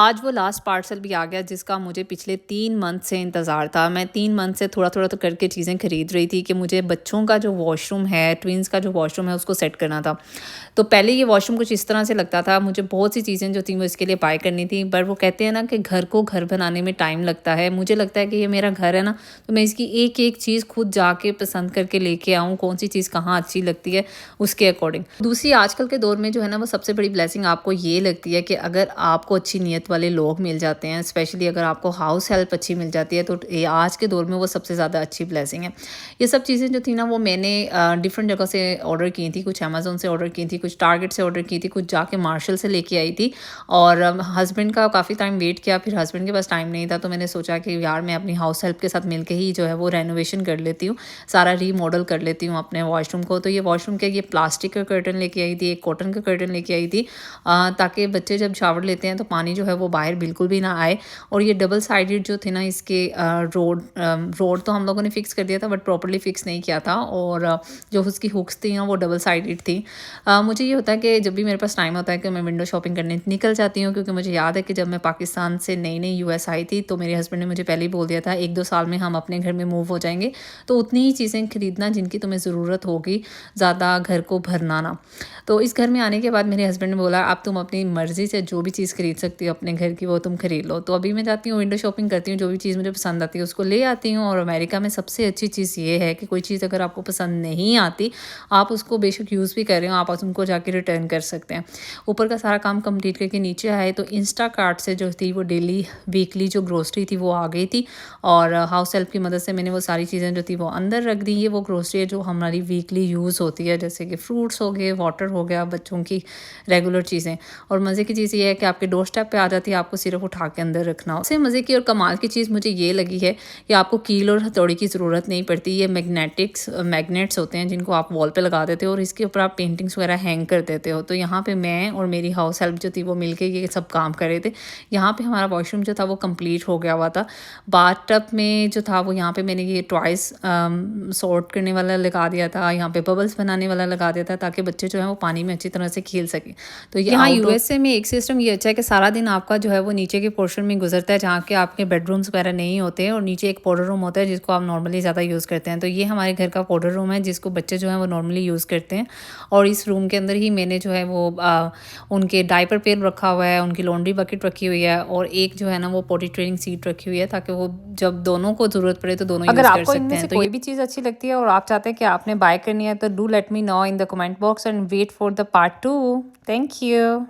आज वो last parcel भी आ गया जिसका मुझे पिछले 3 मंथ से इंतज़ार था। मैं 3 मंथ से थोड़ा-थोड़ा तो करके चीज़ें खरीद रही थी कि मुझे बच्चों का जो वॉशरूम है, ट्विन्स का जो वॉशरूम है उसको सेट करना था। तो पहले ये वॉशरूम कुछ इस तरह से लगता था, मुझे बहुत सी चीज़ें जो थी वो इसके लिए बाय करनी थी। पर वो कहते हैं ना कि घर को घर बनाने में टाइम लगता है। मुझे लगता है कि ये मेरा घर है ना, तो मैं इसकी एक-एक चीज़ खुद जाके पसंद करके लेके आऊँ, कौन-सी चीज़ कहाँ अच्छी लगती है उसके अकॉर्डिंग। दूसरी आजकल के दौर में जो है ना वो सबसे बड़ी ब्लेसिंग आपको ये लगती है कि अगर आपको अच्छी नीयत वाले लोग मिल जाते हैं, स्पेशली अगर आपको हाउस हेल्प अच्छी मिल जाती है, तो ये आज के दौर में वो सबसे ज़्यादा अच्छी ब्लेसिंग है। ये सब चीज़ें जो थी ना वो मैंने डिफरेंट जगह से ऑर्डर की थी, कुछ अमेज़न से ऑर्डर की थी, कुछ टारगेट से ऑर्डर की थी, कुछ जाके मार्शल से लेके आई थी। और हस्बैंड का काफ़ी टाइम वेट किया, फिर हस्बैंड के पास टाइम नहीं था, तो मैंने सोचा कि यार मैं अपनी हाउस हेल्प के साथ मिलके ही जो है वो रेनोवेशन कर लेती हूँ, सारा रीमॉडल कर लेती हूँ अपने वॉशरूम को। तो ये वॉशरूम के ये प्लास्टिक का कर्टन लेके आई थी, एक कॉटन का कर्टन लेके आई थी, ताकि बच्चे जब शावर लेते हैं तो पानी जो है वो बाहर बिल्कुल भी ना आए। और ये डबल साइडेड जो थे ना इसके रोड तो हम लोगों ने फिक्स कर दिया था, बट प्रॉपर्ली फिक्स नहीं किया था। और जो उसकी हुक्स थी ना वो डबल साइडेड थी। मुझे ये होता है कि जब भी मेरे पास टाइम होता है कि मैं विंडो शॉपिंग करने निकल जाती हूँ, क्योंकि मुझे याद है कि जब मैं पाकिस्तान से नई नई यूएस आई थी तो मेरे हस्बैंड ने मुझे पहले ही बोल दिया था 1-2 साल में हम अपने घर में मूव हो जाएंगे, तो उतनी ही चीज़ें खरीदना जिनकी तुम्हें ज़रूरत होगी, ज़्यादा घर को भरना ना। तो इस घर में आने के बाद मेरे हस्बैंड ने बोला अब तुम अपनी मर्ज़ी से जो भी चीज़ खरीद सकती हो अपने घर की वो तुम खरीद लो। तो अभी मैं जाती हूँ विंडो शॉपिंग करती हूँ, जो भी चीज़ मुझे पसंद आती है उसको ले आती हूँ। और अमेरिका में सबसे अच्छी चीज़ ये है कि कोई चीज़ अगर आपको पसंद नहीं आती, आप उसको बेशक यूज़ भी कर रहे हो, आप उनको जाके रिटर्न कर सकते हैं। ऊपर का सारा काम कंप्लीट करके नीचे आए तो इंस्टाकार्ट से जो थी वो डेली वीकली जो ग्रोसरी थी वो आ गई थी। और हाउस हेल्प की मदद से मैंने वो सारी चीज़ें जो थी वो अंदर रख दी। ये वो ग्रोसरी है जो हमारी वीकली यूज़ होती है, जैसे कि फ्रूट्स हो गए, वाटर हो गया, बच्चों की रेगुलर चीज़ें। और मज़े की चीज़ ये है कि आपके डोर स्टेप पे आ जाती है, आपको सिर्फ उठा के अंदर रखना हो। सबसे मज़े की और कमाल की चीज़ मुझे ये लगी है कि आपको कील और हथौड़ी की ज़रूरत नहीं पड़ती। ये मैग्नेट्स होते हैं जिनको आप वॉल पे लगा देते हो और इसके ऊपर आप पेंटिंग्स वगैरह हैंग कर देते हो। तो यहाँ पे मैं और मेरी हाउस हेल्प जो थी वो मिलके ये सब काम कर रहे थे। यहाँ पे हमारा वॉशरूम जो था वो कंप्लीट हो गया हुआ था। बाथटब में जो था वो यहाँ पे मैंने ये टॉयज़ सॉर्ट करने वाला लगा दिया था, यहाँ पे बबल्स बनाने वाला लगा दिया था, ताकि बच्चे जो है वो पानी में अच्छी तरह से खेल सकें। तो ये यहाँ यूएसए में एक सिस्टम ये अच्छा है कि सारा दिन आपका जो है वो नीचे के पोर्शन में गुजरता है, जहाँ के आपके बेडरूम्स वगैरह नहीं होते हैं, और नीचे एक पाउडर रूम होता है जिसको आप नॉर्मली ज़्यादा यूज़ करते हैं। तो ये हमारे घर का पाउडर रूम है जिसको बच्चे जो हैं वो नॉर्मली यूज़ करते हैं। और इस रूम के अंदर ही मैंने जो है वो उनके डायपर पेन रखा हुआ है, उनकी लॉन्ड्री बकेट रखी हुई है, और एक जो है ना वो पॉटी ट्रेनिंग सीट रखी हुई है, ताकि वो जब दोनों को ज़रूरत पड़े तो दोनों अगर यूज़ कर आपको सकते इनमें हैं। से तो कोई भी चीज़ अच्छी लगती है और आप चाहते हैं कि आपने बाय करनी है, तो do let me know in the comment box and wait for the part 2। Thank you.